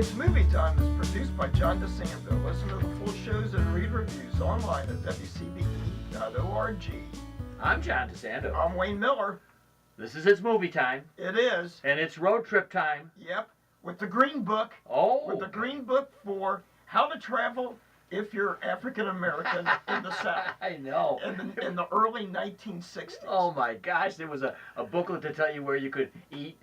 It's Movie Time is produced by John DeSando. Listen to the full shows and read reviews online at WCBE.org. I'm John DeSando. I'm Wayne Miller. This is It's Movie Time. It is. And it's road trip time. Yep. With the Green Book. Oh. With the Green Book for how to travel if you're African American in the South. I know. In the early 1960s. Oh my gosh, there was a booklet to tell you where you could eat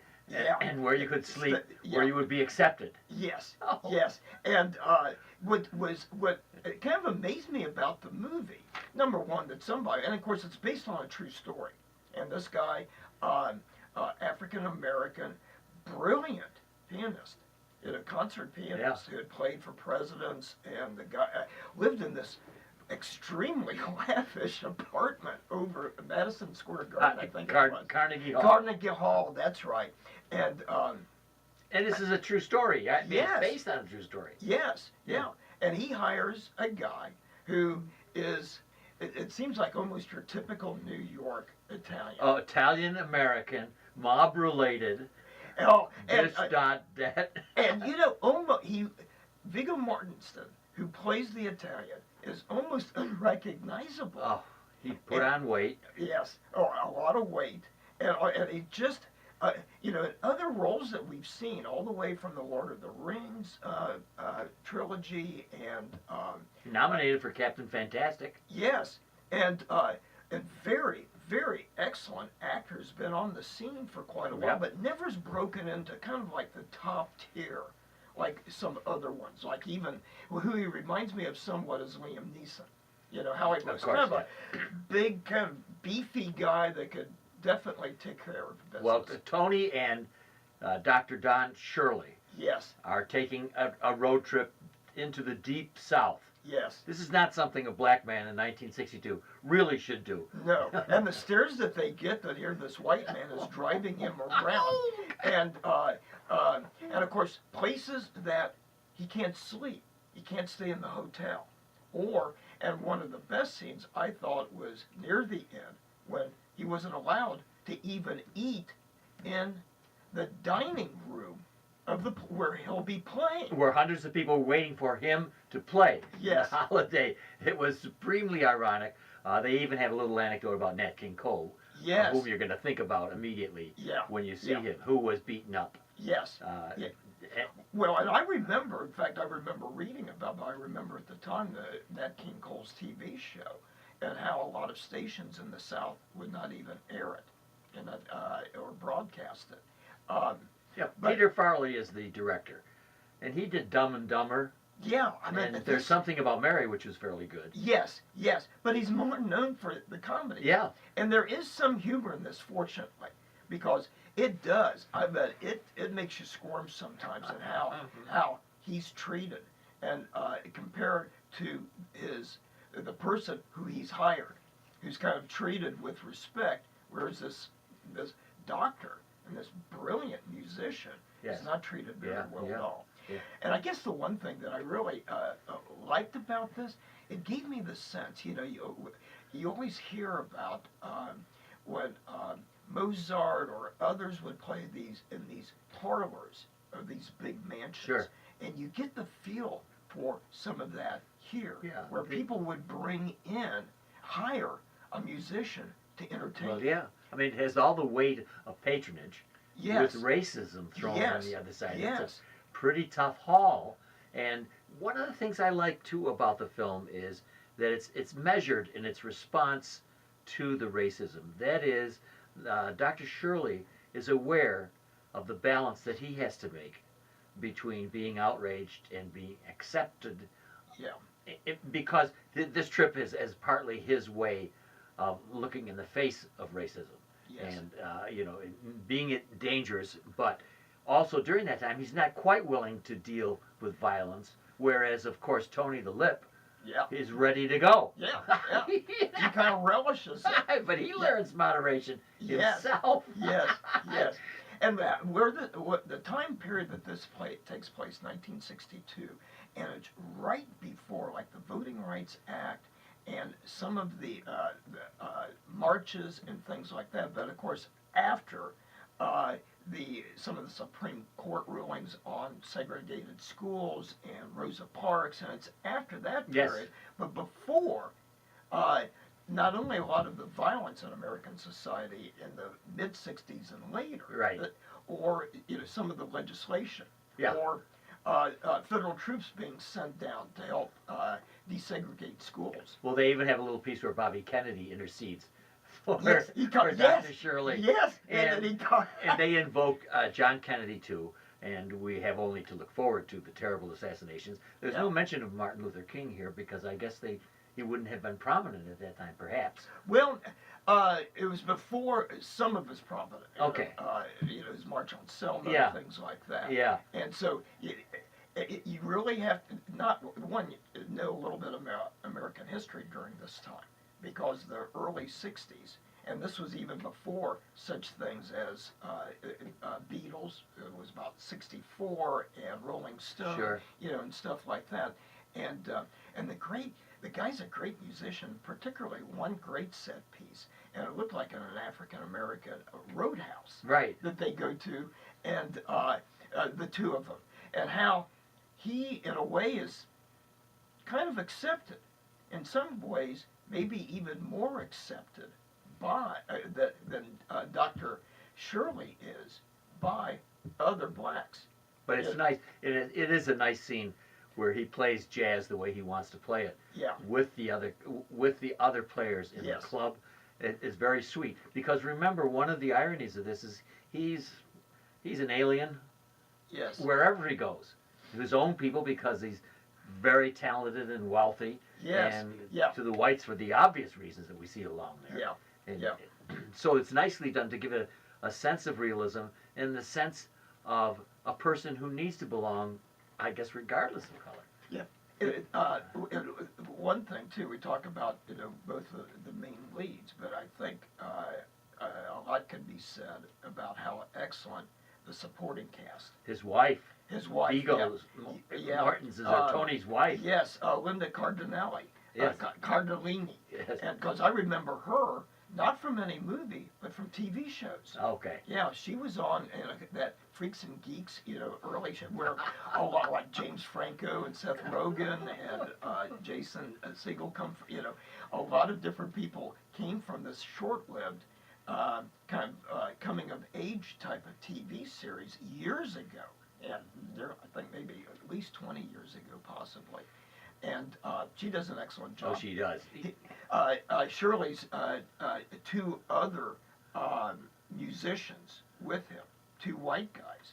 and where you could sleep, where you would be accepted. Yes, oh. Yes. And what kind of amazed me about the movie, number one, that somebody, and of course it's based on a true story, and this guy, African American, brilliant pianist, a concert pianist who had played for presidents, and the guy lived in this extremely lavish apartment over Madison Square Garden, I think it was. Carnegie Hall. Carnegie Hall, that's right. And this is a true story. Yes. It's based on a true story. Yes, yeah. And he hires a guy who is, it seems like almost your typical New York Italian. Oh, Italian-American, mob-related. Oh, that. And almost Viggo Mortensen, who plays the Italian, is almost unrecognizable. Oh, he put on weight. Yes, a lot of weight, and he just, in other roles that we've seen, all the way from the Lord of the Rings trilogy, and nominated for Captain Fantastic. Yes, and very, very excellent actors, been on the scene for quite a while, but never's broken into kind of like the top tier, like some other ones. Like even who he reminds me of somewhat is Liam Neeson. How he was kind of a big, kind of beefy guy that could definitely take care of business. Well, Tony and Dr. Don Shirley are taking a road trip into the deep South. Yes. This is not something a black man in 1962 really should do. No. And the stairs that they get, that here this white man is driving him around. And of course, places that he can't sleep. He can't stay in the hotel. And one of the best scenes I thought was near the end, when he wasn't allowed to even eat in the dining room of where he'll be playing. Where hundreds of people were waiting for him to play. Yes. The holiday. It was supremely ironic. They even have a little anecdote about Nat King Cole. Yes. Whom you're going to think about immediately when you see him, who was beaten up. Yes. Well, and I remember, in fact, reading about, but I remember at the time the Nat King Cole's TV show, and how a lot of stations in the South would not even air it or broadcast it. Peter Farrelly is the director, and he did Dumb and Dumber. Yeah, and there's something about Mary, which was fairly good. Yes, but he's more known for the comedy. Yeah, and there is some humor in this, fortunately, because it does. I bet it makes you squirm sometimes at how he's treated, and compared to the person who he's hired, who's kind of treated with respect, whereas this doctor and this brilliant musician is not treated very well at all. Yeah. And I guess the one thing that I really liked about this, it gave me the sense, you always hear about when Mozart or others would play in these parlors of these big mansions, and you get the feel for some of that here, where people would hire a musician to entertain. Well, I mean, it has all the weight of patronage with racism thrown on the other side. Yes. It's a pretty tough haul. And one of the things I like, too, about the film is that it's measured in its response to the racism. That is, Dr. Shirley is aware of the balance that he has to make between being outraged and being accepted. Because this trip is partly his way of looking in the face of racism. And, being dangerous, but also during that time, he's not quite willing to deal with violence, whereas, of course, Tony the Lip is ready to go. He kind of relishes it. But he learns moderation himself. Yes. And the time period that this takes place, 1962, and it's right before, like, the Voting Rights Act and some of the marches and things like that. But of course, after some of the Supreme Court rulings on segregated schools and Rosa Parks, and it's after that Yes. period, but before, uh, not only a lot of the violence in American society in the mid '60s and later, Right. or some of the legislation, Yeah. or federal troops being sent down to help desegregate schools. Well, they even have a little piece where Bobby Kennedy intercedes for, Yes, for yes, Dr. Shirley. Yes, And- then And they invoke John Kennedy too, and we have only to look forward to the terrible assassinations. There's no Yeah. mention of Martin Luther King here because I guess he wouldn't have been prominent at that time, perhaps. Well, it was before some of his prominent. Okay. His March on Selma, Yeah. things like that. Yeah. And so you really have to know a little bit about American history during this time, because the early '60s, and this was even before such things as Beatles. It was about '64, and Rolling Stone, Sure. and stuff like that. And the guy's a great musician, particularly one great set piece, and it looked like an African American roadhouse Right. that they go to, and the two of them, and how he, in a way, is kind of accepted, in some ways, maybe even more accepted by than Dr. Shirley is by other blacks. But it's Yeah. nice. It is a nice scene where he plays jazz the way he wants to play it Yeah, with the other players in Yes. the club. It is very sweet because remember, one of the ironies of this is he's an alien yes, wherever he goes. His own people, because he's very talented and wealthy, yes, and yeah, to the whites for the obvious reasons that we see along there. yeah, And yeah. so it's nicely done to give it a sense of realism and the sense of a person who needs to belong, I guess, regardless of color. One thing too, we talk about both the main leads, but I think a lot can be said about how excellent the supporting cast. His wife, His wife, Vigo's, yeah. Martin's is Uh, Tony's wife. Yes, Linda Cardinelli, Yes. Cardellini, Yes. and because I remember her not from any movie, but from TV shows. Okay. Yeah, she was on that Freaks and Geeks, early where a lot like James Franco and Seth Rogen and Jason Segel come from, a lot of different people came from this short-lived kind of coming of age type of TV series years ago. And there, I think maybe at least 20 years ago, possibly. And she does an excellent job. Oh, she does. Shirley's two other musicians with him, two white guys,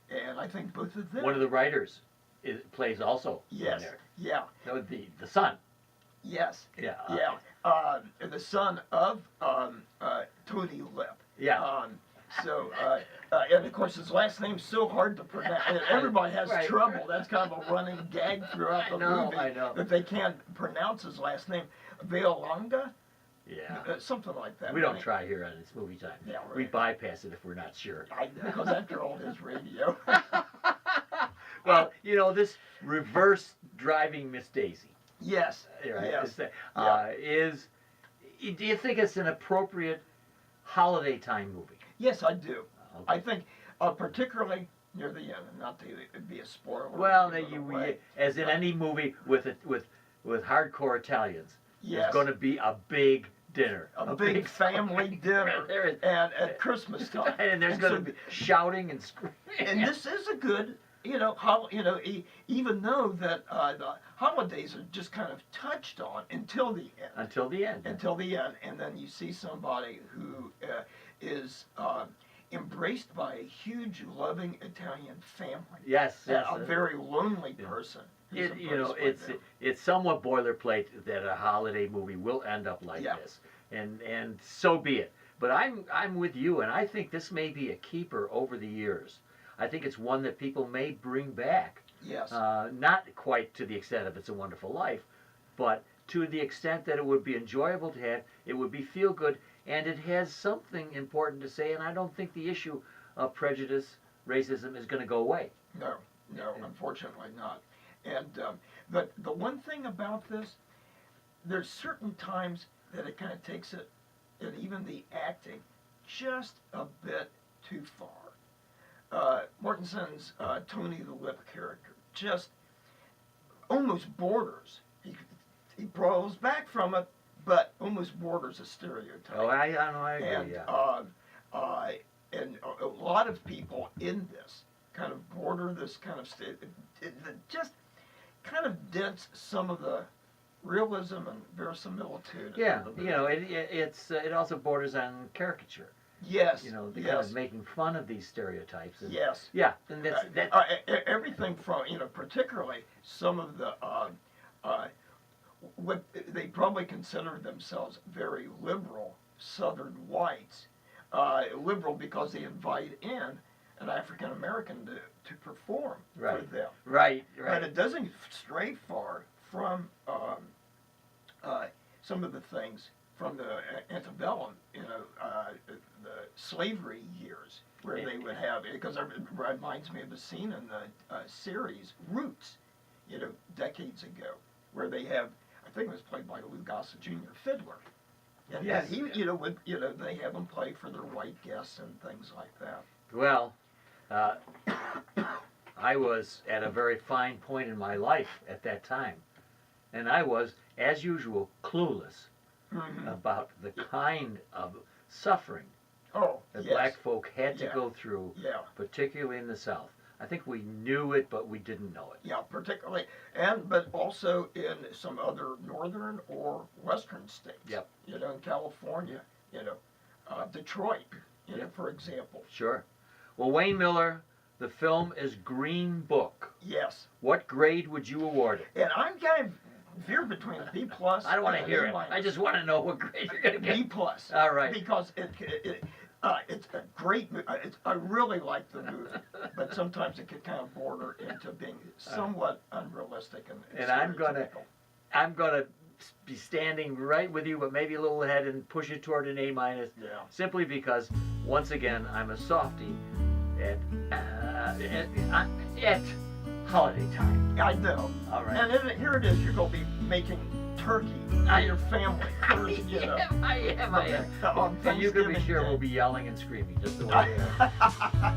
and I think both of them. One of the writers plays also. Yes, In there. yeah, That would the son. yes, Yeah. yeah. The son of Tony Lip. Yeah. And of course his last name's so hard to pronounce. And everybody has Right. trouble. That's kind of a running gag throughout the movie. I know. That they can't pronounce his last name. Veolanga? Yeah. Something like that. We don't try here on It's Movie Time. Yeah, We right. bypass it if we're not sure. Because after all, his radio. Well, this reverse driving Miss Daisy, Yes. right? Yes. Is do you think it's an appropriate holiday time movie? Yes, I do. Okay. I think, particularly near the end, and not to be a spoiler. Well, give it you, away. as in any movie with hardcore Italians, Yes. there's going to be a big dinner, A big family dinner, There is- and at Christmas time. and there's going to be shouting and screaming. And this is a good, even though that the holidays are just kind of touched on until the end. Until the end. Until the end, and then you see somebody who is embraced by a huge, loving Italian family. Yes, yes. A very lonely person. who's embraced by them. It's somewhat boilerplate that a holiday movie will end up like Yeah. this, and so be it. But I'm with you, and I think this may be a keeper over the years. I think it's one that people may bring back. Yes. Not quite to the extent of It's a Wonderful Life, but to the extent that it would be enjoyable to have, it would be feel good, and it has something important to say, and I don't think the issue of prejudice, racism is going to go away. No, unfortunately not. And but the one thing about this, there's certain times that it kind of takes it, and even the acting, just a bit too far. Mortensen's Tony the Lip character just almost borders. He pulls back from it, but almost borders a stereotype. Oh, I know, I agree. And and a lot of people in this kind of border this kind of it just kind of dents some of the realism and verisimilitude. Yeah, of the you know, it also borders on caricature. Yes. You know, the yes. kind of making fun of these stereotypes. And, Yes. Yeah, and that's everything from, particularly some of the what they probably consider themselves very liberal Southern whites, liberal because they invite in an African American to perform Right. for them. right. But it doesn't stray far from some of the things from the antebellum, the slavery years, where they would have, because it reminds me of a scene in the series Roots, decades ago, where they have, I think it was played by Lou Gossett Jr., fiddler. And, Yes. and he, they have him play for their white guests and things like that. Well, I was at a very fine point in my life at that time, and I was, as usual, clueless Mm-hmm. about the kind of suffering Oh, that yes. black folk had to Yeah. go through, Yeah, particularly in the South. I think we knew it, but we didn't know it. yeah, particularly, but also in some other northern or western states. Yep. In California, Detroit, Yep. for example. Sure. Well, Wayne Miller, the film is Green Book. Yes. What grade would you award it? And I'm kind of veered between B plus. I don't want to and hear A it. minus. I just want to know what grade you're going to B get. plus. All right. Because it's a great movie. I really like the movie, but sometimes it could kind of border into being somewhat unrealistic And I'm gonna- stereotypical. I'm going to be standing right with you, but maybe a little ahead and push it toward an A minus, Yeah. simply because, once again, I'm a softie at holiday time. I know. All right. And here it is. You're going to be making turkey for your family first, I am. on And you can be Thanksgiving sure Day. we'll be yelling and screaming just the way they are.